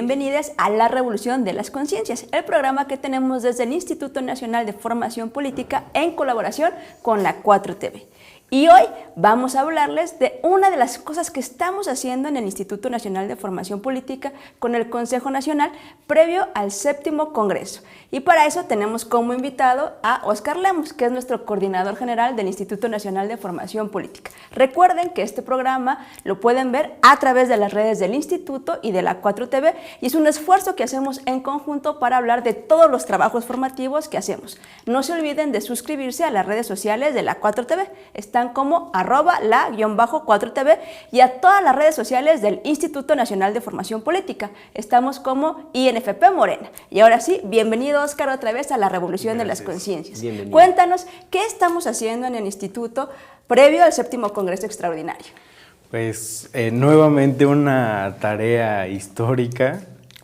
bienvenidas a La Revolución de las Conciencias, el programa que tenemos desde el Instituto Nacional de Formación Política en colaboración con la 4TV. Y hoy vamos a hablarles de una de las cosas que estamos haciendo en el Instituto Nacional de Formación Política con el Consejo Nacional previo al 7º Congreso. Y para eso tenemos como invitado a Óscar Lemus, que es nuestro coordinador general del Instituto Nacional de Formación Política. Recuerden que este programa lo pueden ver a través de las redes del Instituto y de la 4TV, y es un esfuerzo que hacemos en conjunto para hablar de todos los trabajos formativos que hacemos. No se olviden de suscribirse a las redes sociales de la 4TV. Están como @la_4TV y a todas las redes sociales del Instituto Nacional de Formación Política. Estamos como INFP Morena. Y ahora sí, bienvenido Óscar otra vez a La Revolución de las Conciencias. Bienvenido. Cuéntanos, ¿qué estamos haciendo en el Instituto previo al 7º Congreso Extraordinario? Pues nuevamente una tarea histórica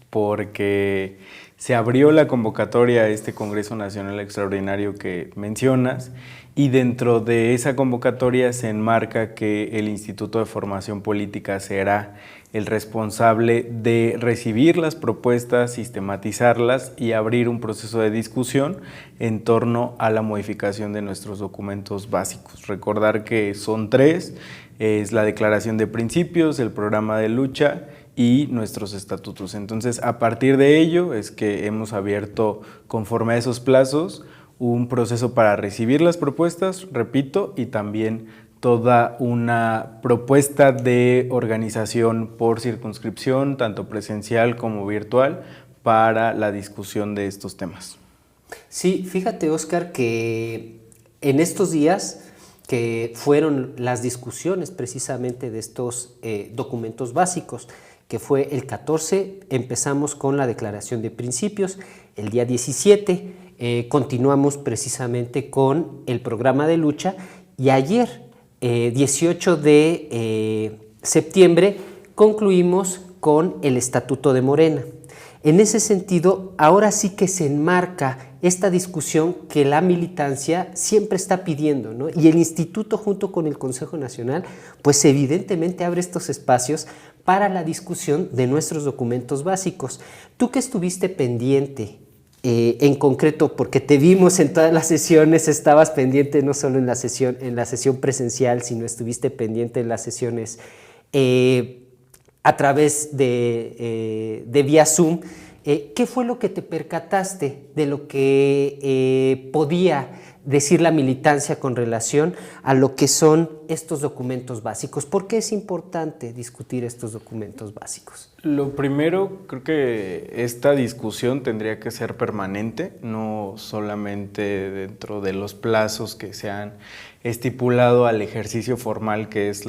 porque se abrió la convocatoria a este Congreso Nacional Extraordinario que mencionas, y dentro de esa convocatoria se enmarca que el Instituto de Formación Política será el responsable de recibir las propuestas, sistematizarlas y abrir un proceso de discusión en torno a la modificación de nuestros documentos básicos. Recordar que son 3, es la Declaración de Principios, el Programa de Lucha y nuestros estatutos. Entonces, a partir de ello es que hemos abierto, conforme a esos plazos, un proceso para recibir las propuestas, repito, y también toda una propuesta de organización por circunscripción, tanto presencial como virtual, para la discusión de estos temas. Sí, fíjate, Óscar, que en estos días que fueron las discusiones precisamente de estos documentos básicos, que fue el 14, empezamos con la Declaración de Principios, el día 17 continuamos precisamente con el Programa de Lucha, y ayer, 18 de septiembre, concluimos con el Estatuto de Morena. En ese sentido, ahora sí que se enmarca esta discusión que la militancia siempre está pidiendo, ¿no? Y el Instituto, junto con el Consejo Nacional, pues evidentemente abre estos espacios para la discusión de nuestros documentos básicos. Tú que estuviste pendiente, en concreto, porque te vimos en todas las sesiones, estabas pendiente no solo en la sesión presencial, sino estuviste pendiente en las sesiones a través de vía Zoom. ¿Qué fue lo que te percataste de lo que podía decir la militancia con relación a lo que son estos documentos básicos? ¿Por qué es importante discutir estos documentos básicos? Lo primero, creo que esta discusión tendría que ser permanente, no solamente dentro de los plazos que se han estipulado al ejercicio formal que es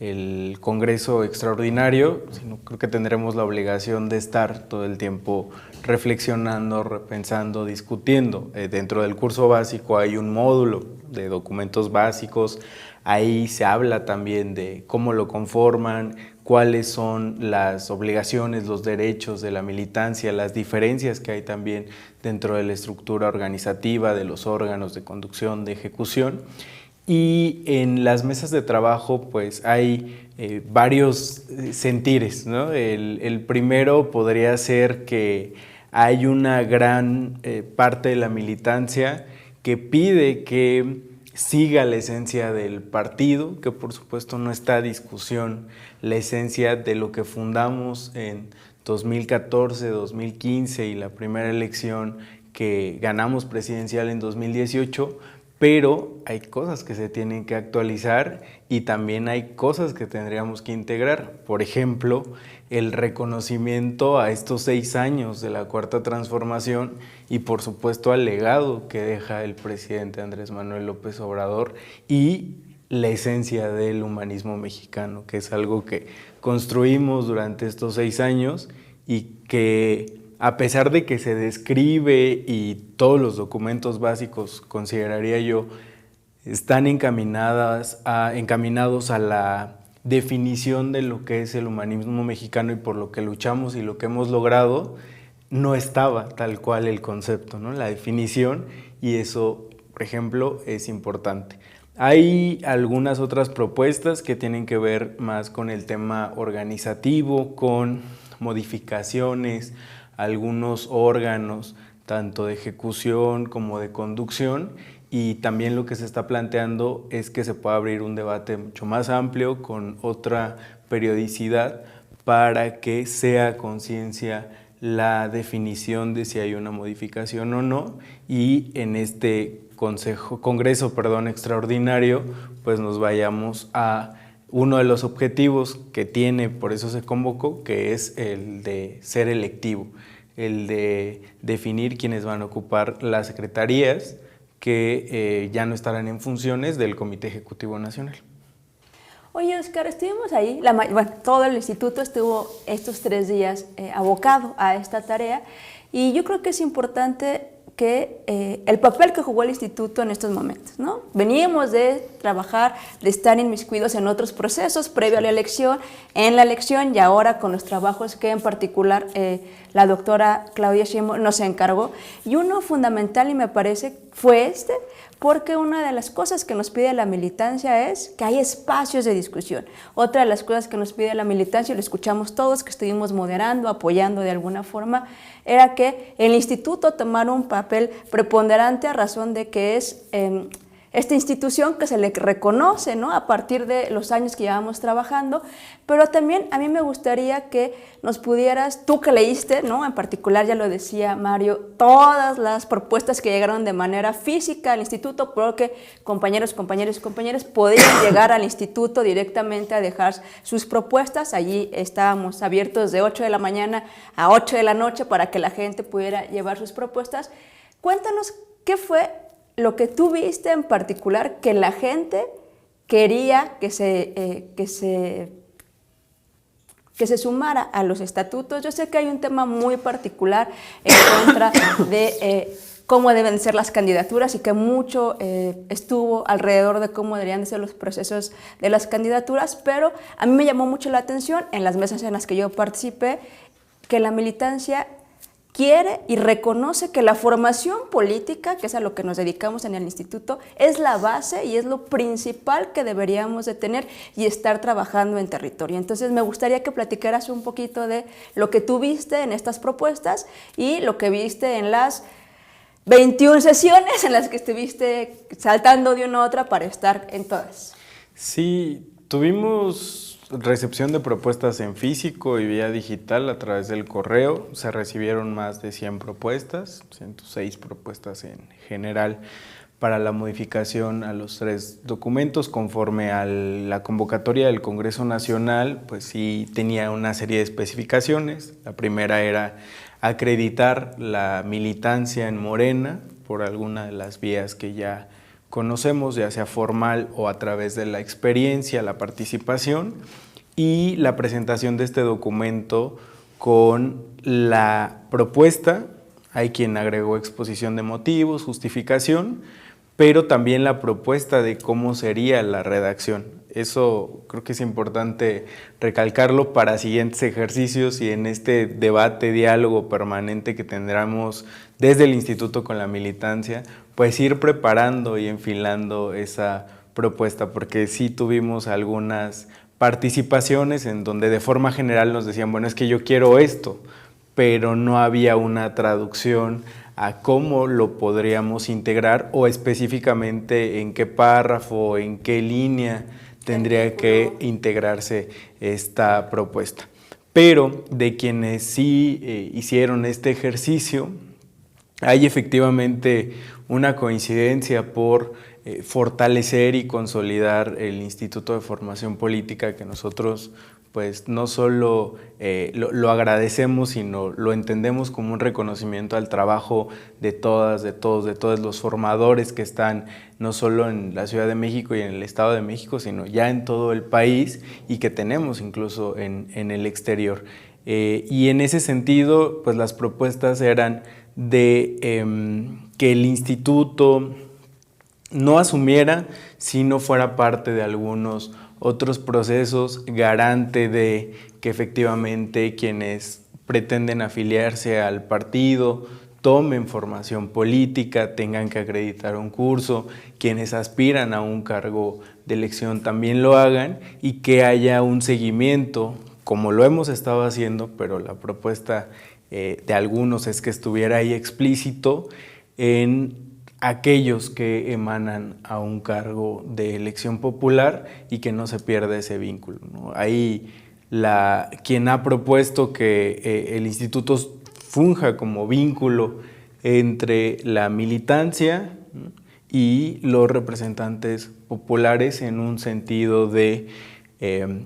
el Congreso Extraordinario, sino creo que tendremos la obligación de estar todo el tiempo reflexionando, repensando, discutiendo. Dentro del curso básico hay un módulo de documentos básicos, ahí se habla también de cómo lo conforman, cuáles son las obligaciones, los derechos de la militancia, las diferencias que hay también dentro de la estructura organizativa, de los órganos de conducción, de ejecución. Y en las mesas de trabajo pues hay varios sentires, ¿no? El primero podría ser que hay una gran parte de la militancia que pide que siga la esencia del partido, que por supuesto no está a discusión la esencia de lo que fundamos en 2014, 2015 y la primera elección que ganamos presidencial en 2018, pero hay cosas que se tienen que actualizar y también hay cosas que tendríamos que integrar. Por ejemplo, el reconocimiento a estos 6 años de la Cuarta Transformación y por supuesto al legado que deja el presidente Andrés Manuel López Obrador y la esencia del humanismo mexicano, que es algo que construimos durante estos 6 años y que a pesar de que se describe y todos los documentos básicos, consideraría yo, están encaminados a la definición de lo que es el humanismo mexicano y por lo que luchamos y lo que hemos logrado, no estaba tal cual el concepto, ¿no? La definición, y eso, por ejemplo, es importante. Hay algunas otras propuestas que tienen que ver más con el tema organizativo, con modificaciones a algunos órganos, tanto de ejecución como de conducción, y también lo que se está planteando es que se pueda abrir un debate mucho más amplio con otra periodicidad para que sea conciencia la definición de si hay una modificación o no, y en este Congreso extraordinario pues nos vayamos a uno de los objetivos que tiene, por eso se convocó, que es el de ser electivo, el de definir quiénes van a ocupar las secretarías que ya no estarán en funciones del Comité Ejecutivo Nacional. Oye, Oscar, estuvimos ahí, todo el instituto estuvo estos 3 días abocado a esta tarea, y yo creo que es importante que el papel que jugó el instituto en estos momentos, ¿no? Veníamos de trabajar, de estar inmiscuidos en otros procesos previo a la elección, en la elección, y ahora con los trabajos que en particular la doctora Claudia Sheinbaum nos encargó, y uno fundamental, y me parece, fue porque una de las cosas que nos pide la militancia es que hay espacios de discusión. Otra de las cosas que nos pide la militancia, y lo escuchamos todos, que estuvimos moderando, apoyando de alguna forma, era que el instituto tomara un papel preponderante a razón de que es esta institución que se le reconoce, ¿no?, a partir de los años que llevamos trabajando, pero también a mí me gustaría que nos pudieras, tú que leíste, ¿no?, en particular, ya lo decía Mario, todas las propuestas que llegaron de manera física al instituto, porque compañeras podían llegar al instituto directamente a dejar sus propuestas. Allí estábamos abiertos de 8 de la mañana a 8 de la noche para que la gente pudiera llevar sus propuestas. Cuéntanos qué fue lo que tú viste en particular que la gente quería que se sumara a los estatutos. Yo sé que hay un tema muy particular en contra de cómo deben ser las candidaturas, y que mucho estuvo alrededor de cómo deberían de ser los procesos de las candidaturas, pero a mí me llamó mucho la atención en las mesas en las que yo participé que la militancia quiere y reconoce que la formación política, que es a lo que nos dedicamos en el instituto, es la base y es lo principal que deberíamos de tener y estar trabajando en territorio. Entonces me gustaría que platicaras un poquito de lo que tú viste en estas propuestas y lo que viste en las 21 sesiones en las que estuviste saltando de una a otra para estar en todas. Sí, tuvimos recepción de propuestas en físico y vía digital a través del correo. Se recibieron más de 100 propuestas, 106 propuestas en general para la modificación a los 3 documentos. Conforme a la convocatoria del Congreso Nacional, pues sí tenía una serie de especificaciones. La primera era acreditar la militancia en Morena por alguna de las vías que ya conocemos, ya sea formal o a través de la experiencia, la participación, y la presentación de este documento con la propuesta. Hay quien agregó exposición de motivos, justificación, pero también la propuesta de cómo sería la redacción. Eso creo que es importante recalcarlo para siguientes ejercicios y en este debate, diálogo permanente que tendremos desde el instituto con la militancia, pues ir preparando y enfilando esa propuesta, porque sí tuvimos algunas participaciones en donde de forma general nos decían, bueno, es que yo quiero esto, pero no había una traducción a cómo lo podríamos integrar o específicamente en qué párrafo, en qué línea tendría que integrarse esta propuesta. Pero de quienes sí hicieron este ejercicio, hay efectivamente una coincidencia por fortalecer y consolidar el Instituto de Formación Política, que nosotros pues no solo lo agradecemos, sino lo entendemos como un reconocimiento al trabajo de todas, de todos, de todos los formadores que están no solo en la Ciudad de México y en el Estado de México, sino ya en todo el país y que tenemos incluso en el exterior. Y en ese sentido, pues las propuestas eran de que el instituto no asumiera si no fuera parte de algunos otros procesos, garante de que efectivamente quienes pretenden afiliarse al partido tomen formación política, tengan que acreditar un curso, quienes aspiran a un cargo de elección también lo hagan y que haya un seguimiento como lo hemos estado haciendo, pero la propuesta de algunos es que estuviera ahí explícito en aquellos que emanan a un cargo de elección popular y que no se pierda ese vínculo, ¿no? Ahí quien ha propuesto que el instituto funja como vínculo entre la militancia, ¿no?, y los representantes populares en un sentido de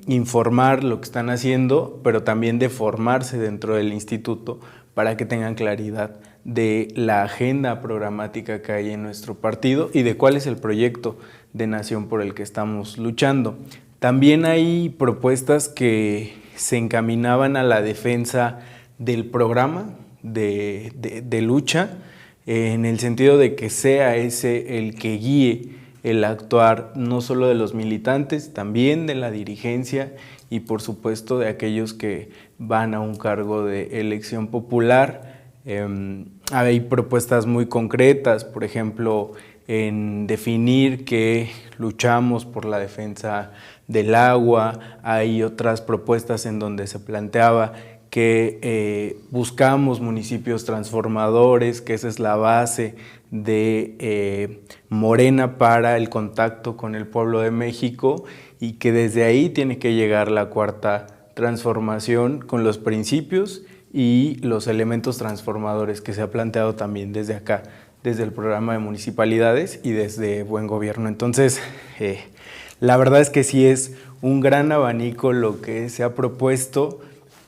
informar lo que están haciendo, pero también de formarse dentro del instituto para que tengan claridad de la agenda programática que hay en nuestro partido y de cuál es el proyecto de nación por el que estamos luchando. También hay propuestas que se encaminaban a la defensa del programa de lucha, en el sentido de que sea ese el que guíe el actuar no solo de los militantes, también de la dirigencia y por supuesto de aquellos que van a un cargo de elección popular. Hay propuestas muy concretas, por ejemplo, en definir que luchamos por la defensa del agua. Hay otras propuestas en donde se planteaba que buscamos municipios transformadores, que esa es la base de Morena para el contacto con el pueblo de México y que desde ahí tiene que llegar la cuarta transformación con los principios y los elementos transformadores que se ha planteado también desde acá, desde el programa de municipalidades y desde Buen Gobierno. Entonces, la verdad es que sí es un gran abanico lo que se ha propuesto,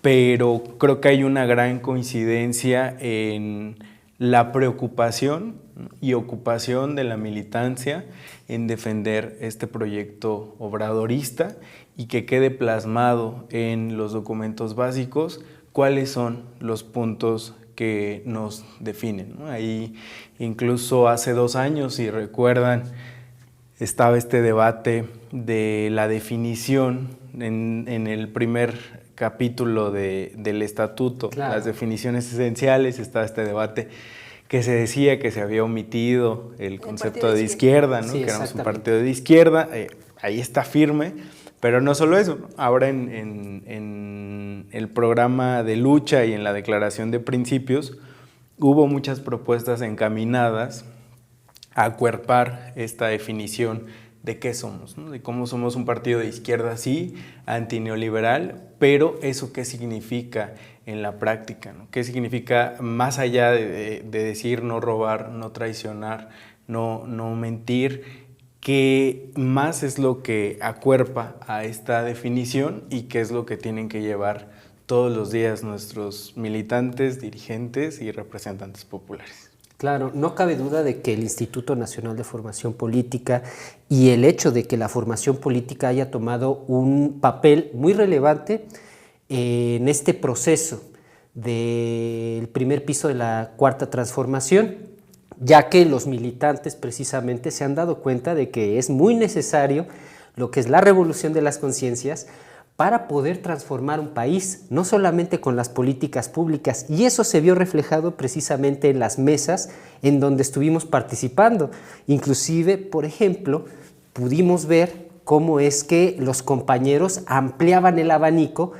pero creo que hay una gran coincidencia en la preocupación y ocupación de la militancia en defender este proyecto obradorista y que quede plasmado en los documentos básicos cuáles son los puntos que nos definen, ¿no? Ahí incluso hace 2 años, si recuerdan, estaba este debate de la definición en el primer capítulo del estatuto, claro, las definiciones esenciales. Estaba este debate que se decía que se había omitido el concepto de izquierda, ¿no? Sí, que éramos un partido de izquierda. Ahí está firme, pero no solo eso, ¿no? Ahora en el programa de lucha y en la declaración de principios hubo muchas propuestas encaminadas a acuerpar esta definición de qué somos, ¿no? De cómo somos un partido de izquierda, sí, antineoliberal, pero eso qué significa en la práctica, ¿no? ¿Qué significa más allá de decir no robar, no traicionar, no mentir? ¿Qué más es lo que acuerpa a esta definición y qué es lo que tienen que llevar todos los días nuestros militantes, dirigentes y representantes populares? Claro, no cabe duda de que el Instituto Nacional de Formación Política y el hecho de que la formación política haya tomado un papel muy relevante en este proceso del primer piso de la cuarta transformación, ya que los militantes precisamente se han dado cuenta de que es muy necesario lo que es la revolución de las conciencias para poder transformar un país, no solamente con las políticas públicas, y eso se vio reflejado precisamente en las mesas en donde estuvimos participando. Inclusive, por ejemplo, pudimos ver cómo es que los compañeros ampliaban el abanico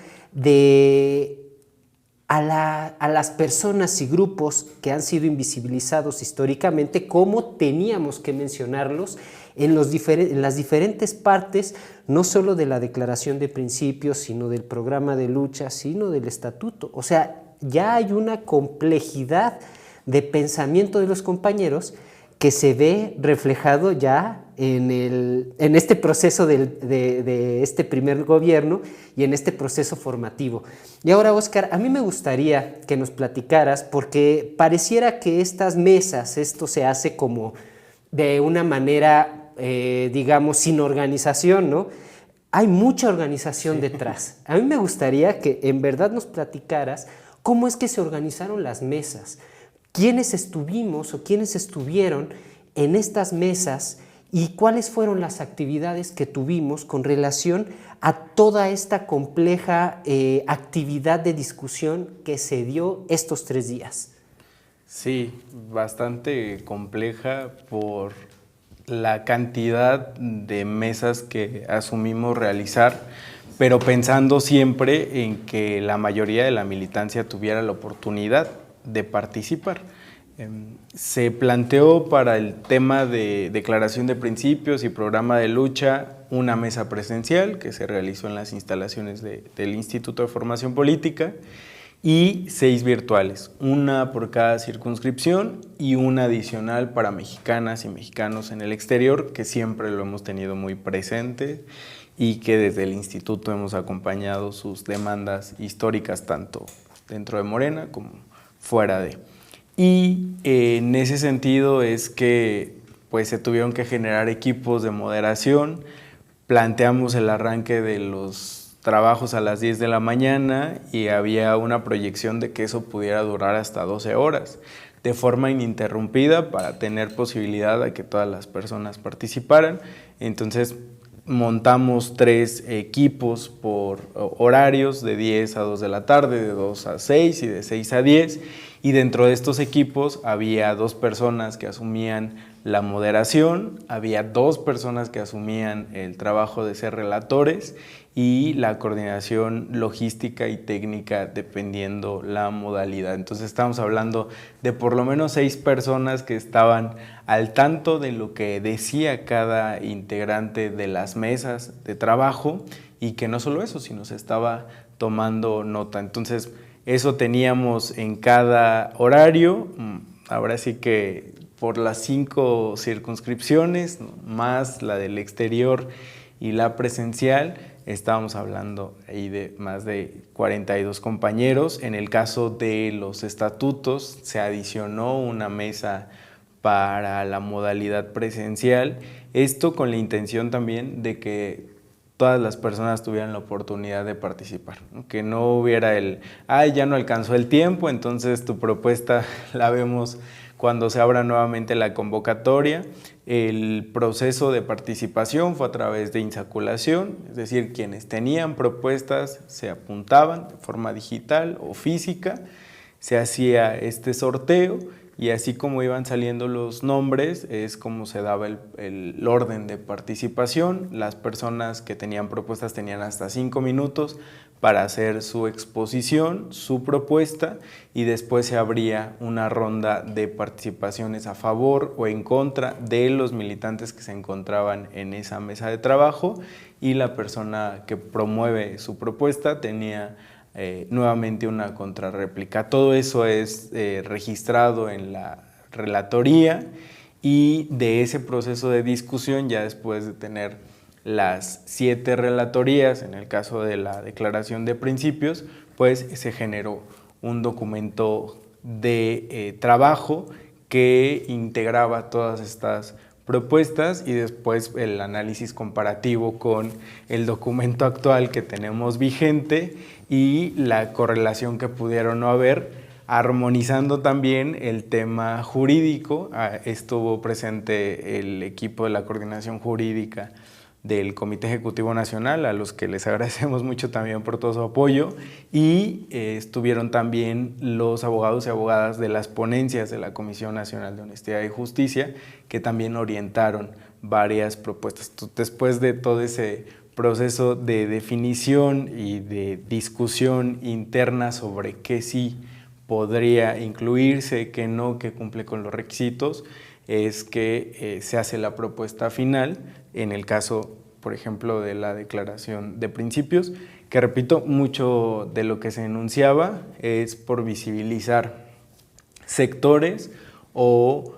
a las personas y grupos que han sido invisibilizados históricamente, cómo teníamos que mencionarlos en las diferentes partes, no solo de la declaración de principios, sino del programa de lucha, sino del estatuto. O sea, ya hay una complejidad de pensamiento de los compañeros que se ve reflejado ya en este proceso de este primer gobierno y en este proceso formativo. Y ahora, Óscar, a mí me gustaría que nos platicaras, porque pareciera que estas mesas, esto se hace como de una manera, digamos, sin organización, ¿no? Hay mucha organización detrás. A mí me gustaría que en verdad nos platicaras cómo es que se organizaron las mesas, quiénes estuvimos o quiénes estuvieron en estas mesas y cuáles fueron las actividades que tuvimos con relación a toda esta compleja actividad de discusión que se dio estos 3 días. Sí, bastante compleja por la cantidad de mesas que asumimos realizar, pero pensando siempre en que la mayoría de la militancia tuviera la oportunidad de participar. Se planteó para el tema de declaración de principios y programa de lucha una mesa presencial que se realizó en las instalaciones del Instituto de Formación Política y 6 virtuales, una por cada circunscripción y una adicional para mexicanas y mexicanos en el exterior, que siempre lo hemos tenido muy presente y que desde el instituto hemos acompañado sus demandas históricas tanto dentro de Morena como fuera de. Y en ese sentido es que pues, se tuvieron que generar equipos de moderación. Planteamos el arranque de los trabajos a las 10 de la mañana y había una proyección de que eso pudiera durar hasta 12 horas, de forma ininterrumpida para tener posibilidad de que todas las personas participaran. Entonces montamos 3 equipos por horarios de 10 a 2 de la tarde, de 2 a 6 y de 6 a 10. Y dentro de estos equipos había 2 personas que asumían la moderación, había 2 personas que asumían el trabajo de ser relatores y la coordinación logística y técnica dependiendo la modalidad. Entonces estamos hablando de por lo menos 6 personas que estaban al tanto de lo que decía cada integrante de las mesas de trabajo y que no solo eso, sino se estaba tomando nota. Entonces eso teníamos en cada horario, ahora sí que por las 5 circunscripciones, más la del exterior y la presencial, estábamos hablando ahí de más de 42 compañeros. En el caso de los estatutos, se adicionó una mesa para la modalidad presencial, esto con la intención también de que todas las personas tuvieran la oportunidad de participar, ¿no? Que no hubiera ya no alcanzó el tiempo, entonces tu propuesta la vemos cuando se abra nuevamente la convocatoria. El proceso de participación fue a través de insaculación, es decir, quienes tenían propuestas se apuntaban de forma digital o física, se hacía este sorteo y así como iban saliendo los nombres es como se daba el orden de participación. Las personas que tenían propuestas tenían hasta 5 minutos para hacer su exposición, su propuesta, y después se abría una ronda de participaciones a favor o en contra de los militantes que se encontraban en esa mesa de trabajo, y la persona que promueve su propuesta tenía nuevamente una contrarréplica. Todo eso es registrado en la relatoría, y de ese proceso de discusión, ya después de tener las 7 relatorías, en el caso de la declaración de principios, pues se generó un documento de trabajo que integraba todas estas propuestas y después el análisis comparativo con el documento actual que tenemos vigente y la correlación que pudiera no haber, armonizando también el tema jurídico. Estuvo presente el equipo de la coordinación jurídica del Comité Ejecutivo Nacional, a los que les agradecemos mucho también por todo su apoyo, y estuvieron también los abogados y abogadas de las ponencias de la Comisión Nacional de Honestidad y Justicia, que también orientaron varias propuestas. Después de todo ese proceso de definición y de discusión interna sobre qué sí podría incluirse, qué no, qué cumple con los requisitos, es que se hace la propuesta final, en el caso, por ejemplo, de la declaración de principios, que repito, mucho de lo que se enunciaba es por visibilizar sectores o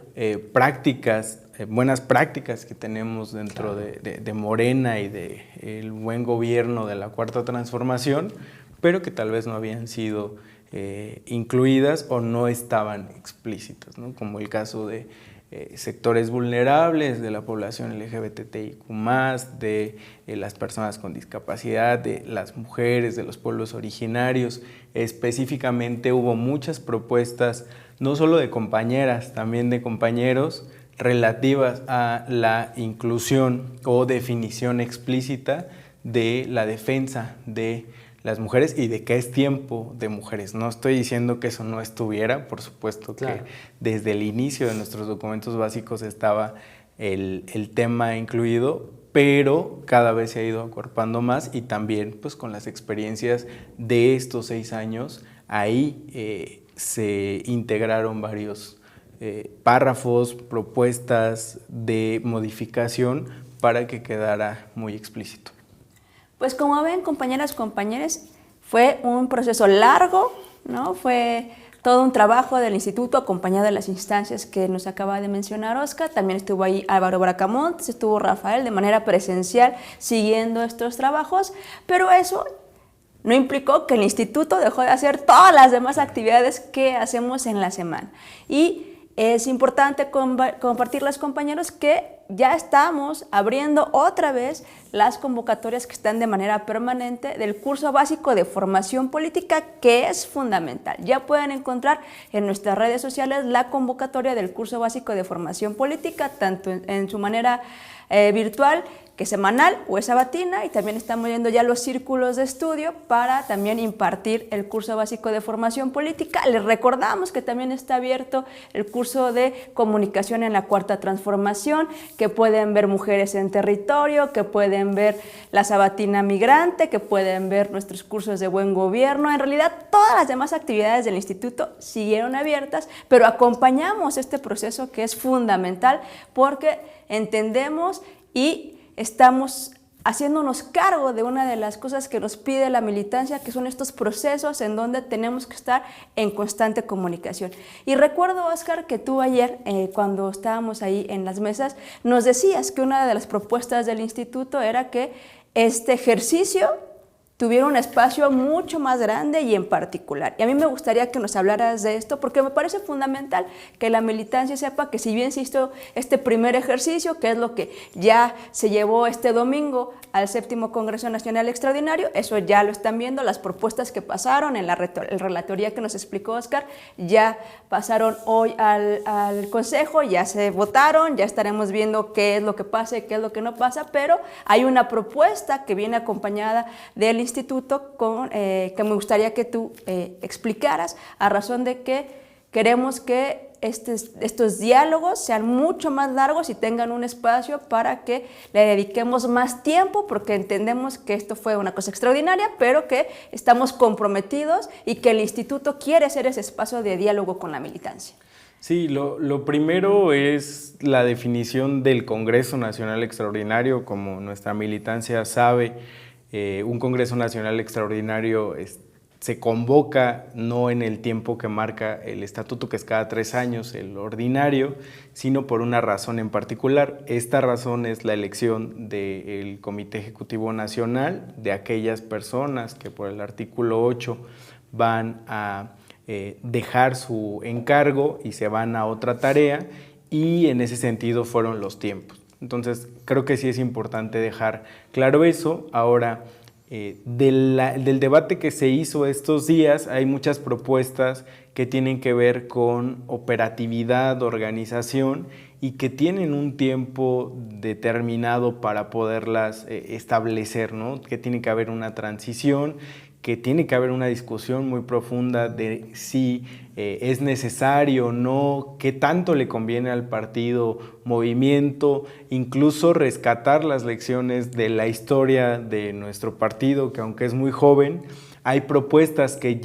prácticas, buenas prácticas que tenemos dentro de Morena y del buen gobierno de la Cuarta Transformación, pero que tal vez no habían sido incluidas o no estaban explícitas, ¿no? Como el caso de sectores vulnerables de la población LGBTIQ+, de las personas con discapacidad, de las mujeres, de los pueblos originarios. Específicamente hubo muchas propuestas, no solo de compañeras, también de compañeros, relativas a la inclusión o definición explícita de la defensa de las mujeres y de que es tiempo de mujeres. No estoy diciendo que eso no estuviera, por supuesto que desde el inicio de nuestros documentos básicos estaba el tema incluido, pero cada vez se ha ido acuerpando más y también pues con las experiencias de estos 6 años, ahí se integraron varios párrafos, propuestas de modificación para que quedara muy explícito. Pues como ven, compañeras, compañeros, fue un proceso largo, ¿no? Fue todo un trabajo del instituto acompañado de las instancias que nos acaba de mencionar Oscar. También estuvo ahí Álvaro Bracamontes, estuvo Rafael de manera presencial siguiendo estos trabajos, pero eso no implicó que el instituto dejó de hacer todas las demás actividades que hacemos en la semana. Y es importante compartirles, compañeros, que ya estamos abriendo otra vez las convocatorias que están de manera permanente del curso básico de formación política, que es fundamental. Ya pueden encontrar en nuestras redes sociales la convocatoria del curso básico de formación política, tanto en su manera virtual, que es semanal o es sabatina, y también estamos viendo ya los círculos de estudio para también impartir el curso básico de formación política. Les recordamos que también está abierto el curso de comunicación en la Cuarta Transformación, que pueden ver Mujeres en Territorio, que pueden ver la sabatina migrante, que pueden ver nuestros cursos de buen gobierno. En realidad todas las demás actividades del instituto siguieron abiertas, pero acompañamos este proceso que es fundamental porque entendemos y estamos haciéndonos cargo de una de las cosas que nos pide la militancia, que son estos procesos en donde tenemos que estar en constante comunicación. Y recuerdo, Oscar, que tú ayer, cuando estábamos ahí en las mesas, nos decías que una de las propuestas del instituto era que este ejercicio tuviera un espacio mucho más grande y en particular. Y a mí me gustaría que nos hablaras de esto, porque me parece fundamental que la militancia sepa que si bien se hizo este primer ejercicio, que es lo que ya se llevó este domingo al 7º Congreso Nacional Extraordinario, eso ya lo están viendo, las propuestas que pasaron en la relatoría que nos explicó Oscar, ya pasaron hoy al Consejo, ya se votaron, ya estaremos viendo qué es lo que pasa y qué es lo que no pasa, pero hay una propuesta que viene acompañada del instituto que me gustaría que tú explicaras, a razón de que queremos que estos diálogos sean mucho más largos y tengan un espacio para que le dediquemos más tiempo, porque entendemos que esto fue una cosa extraordinaria, pero que estamos comprometidos y que el instituto quiere ser ese espacio de diálogo con la militancia. Sí, lo primero es la definición del Congreso Nacional Extraordinario. Como nuestra militancia sabe, un Congreso Nacional Extraordinario se convoca no en el tiempo que marca el estatuto, que es cada 3 años, el ordinario, sino por una razón en particular. Esta razón es la elección del Comité Ejecutivo Nacional, de aquellas personas que por el artículo 8 van a dejar su encargo y se van a otra tarea, y en ese sentido fueron los tiempos. Entonces creo que sí es importante dejar claro eso. Ahora, del debate que se hizo estos días, hay muchas propuestas que tienen que ver con operatividad, organización, y que tienen un tiempo determinado para poderlas establecer, ¿no? Que tiene que haber una transición, que tiene que haber una discusión muy profunda de si es necesario o no, qué tanto le conviene al partido, movimiento, incluso rescatar las lecciones de la historia de nuestro partido, que aunque es muy joven, hay propuestas que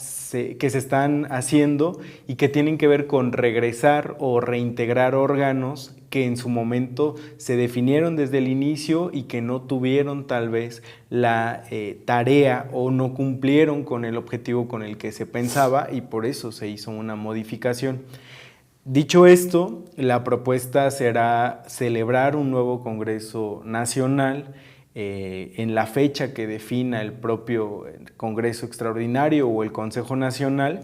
se están haciendo y que tienen que ver con regresar o reintegrar órganos que en su momento se definieron desde el inicio y que no tuvieron tal vez la tarea o no cumplieron con el objetivo con el que se pensaba, y por eso se hizo una modificación. Dicho esto, la propuesta será celebrar un nuevo Congreso Nacional en la fecha que defina el propio Congreso Extraordinario o el Consejo Nacional,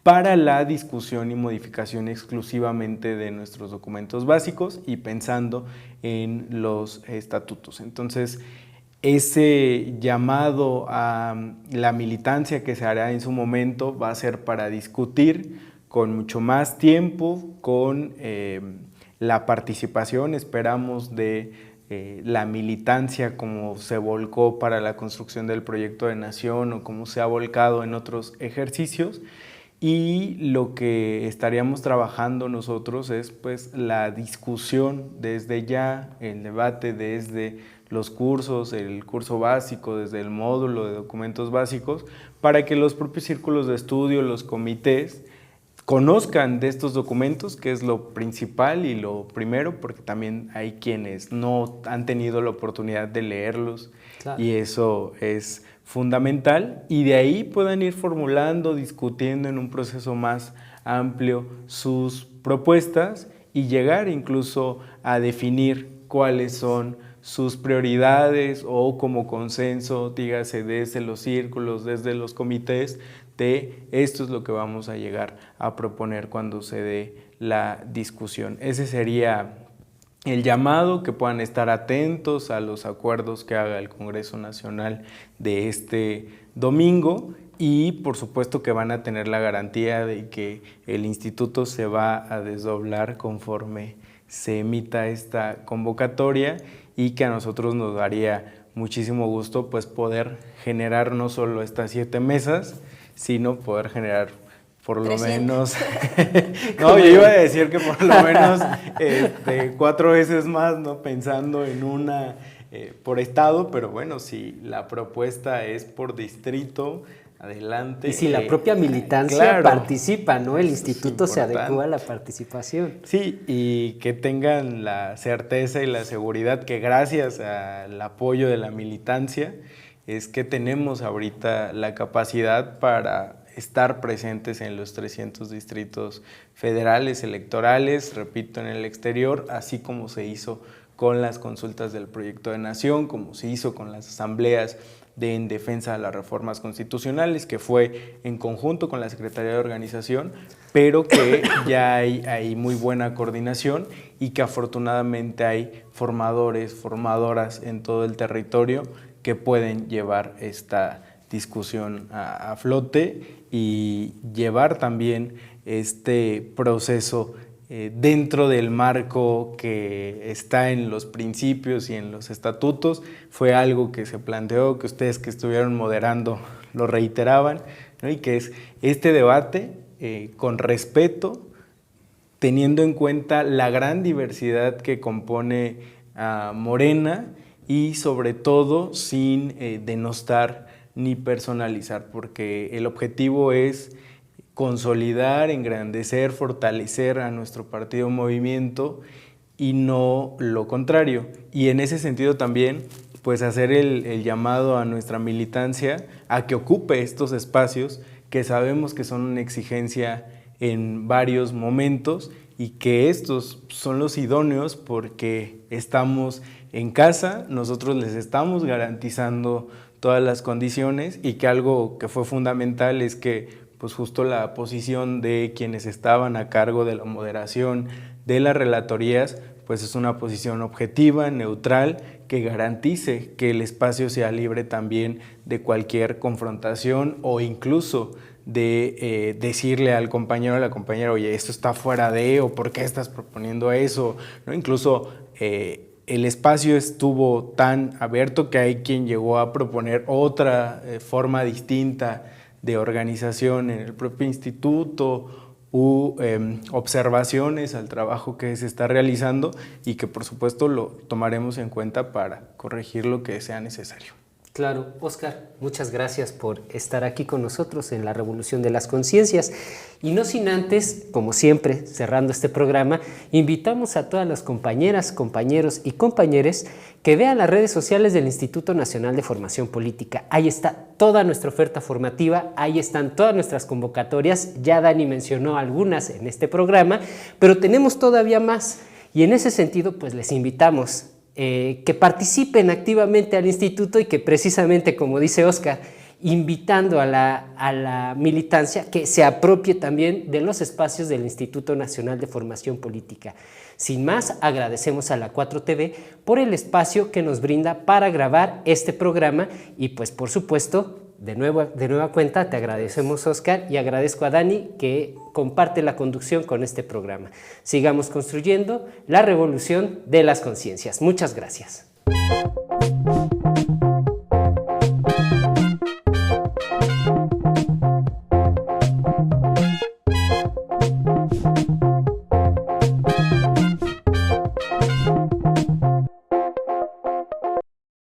para la discusión y modificación exclusivamente de nuestros documentos básicos y pensando en los estatutos. Entonces, ese llamado a la militancia que se hará en su momento va a ser para discutir con mucho más tiempo, con la participación, esperamos, de la militancia, como se volcó para la construcción del proyecto de nación o como se ha volcado en otros ejercicios, y lo que estaríamos trabajando nosotros es pues la discusión desde ya, el debate desde los cursos, el curso básico, desde el módulo de documentos básicos, para que los propios círculos de estudio, los comités, conozcan de estos documentos, que es lo principal y lo primero, porque también hay quienes no han tenido la oportunidad de leerlos, claro. Y eso es fundamental, y de ahí puedan ir formulando, discutiendo en un proceso más amplio sus propuestas y llegar incluso a definir cuáles son sus prioridades o como consenso, dígase desde los círculos, desde los comités, de esto es lo que vamos a llegar a proponer cuando se dé la discusión. Ese sería el llamado, que puedan estar atentos a los acuerdos que haga el Congreso Nacional de este domingo, y por supuesto que van a tener la garantía de que el instituto se va a desdoblar conforme se emita esta convocatoria, y que a nosotros nos daría muchísimo gusto pues poder generar no solo estas 7 mesas, sino poder generar por lo 300. Menos, no, yo iba a decir que por lo menos 4 veces más, ¿no? Pensando en una por estado, pero bueno, si la propuesta es por distrito, adelante. Y si la propia militancia claro, participa, ¿no? El instituto se adecua a la participación. Sí, y que tengan la certeza y la seguridad que gracias al apoyo de la militancia es que tenemos ahorita la capacidad para estar presentes en los 300 distritos federales electorales, repito, en el exterior, así como se hizo con las consultas del Proyecto de Nación, como se hizo con las asambleas en defensa de las reformas constitucionales, que fue en conjunto con la Secretaría de Organización, pero que ya hay muy buena coordinación y que afortunadamente hay formadores, formadoras en todo el territorio que pueden llevar esta discusión a flote y llevar también este proceso dentro del marco que está en los principios y en los estatutos. Fue algo que se planteó, que ustedes que estuvieron moderando lo reiteraban, ¿no? Y que es este debate con respeto, teniendo en cuenta la gran diversidad que compone a Morena y sobre todo sin denostar ni personalizar, porque el objetivo es consolidar, engrandecer, fortalecer a nuestro partido movimiento y no lo contrario. Y en ese sentido también pues hacer el llamado a nuestra militancia a que ocupe estos espacios que sabemos que son una exigencia en varios momentos y que estos son los idóneos porque estamos en casa, nosotros les estamos garantizando todas las condiciones y que algo que fue fundamental es que pues justo la posición de quienes estaban a cargo de la moderación de las relatorías, pues es una posición objetiva, neutral, que garantice que el espacio sea libre también de cualquier confrontación o incluso de decirle al compañero o a la compañera, oye, esto está fuera de, o ¿por qué estás proponiendo eso? ¿No? Incluso el espacio estuvo tan abierto que hay quien llegó a proponer otra forma distinta de organización en el propio instituto u observaciones al trabajo que se está realizando y que por supuesto lo tomaremos en cuenta para corregir lo que sea necesario. Claro, Óscar, muchas gracias por estar aquí con nosotros en la Revolución de las Conciencias. Y no sin antes, como siempre, cerrando este programa, invitamos a todas las compañeras, compañeros y compañeres que vean las redes sociales del Instituto Nacional de Formación Política. Ahí está toda nuestra oferta formativa, ahí están todas nuestras convocatorias. Ya Dani mencionó algunas en este programa, pero tenemos todavía más. Y en ese sentido, pues les invitamos que participen activamente al instituto y que precisamente, como dice Óscar, invitando a la militancia que se apropie también de los espacios del Instituto Nacional de Formación Política. Sin más, agradecemos a la 4TV por el espacio que nos brinda para grabar este programa y pues por supuesto, de nueva cuenta, te agradecemos, Óscar, y agradezco a Dani que comparte la conducción con este programa. Sigamos construyendo la revolución de las conciencias. Muchas gracias.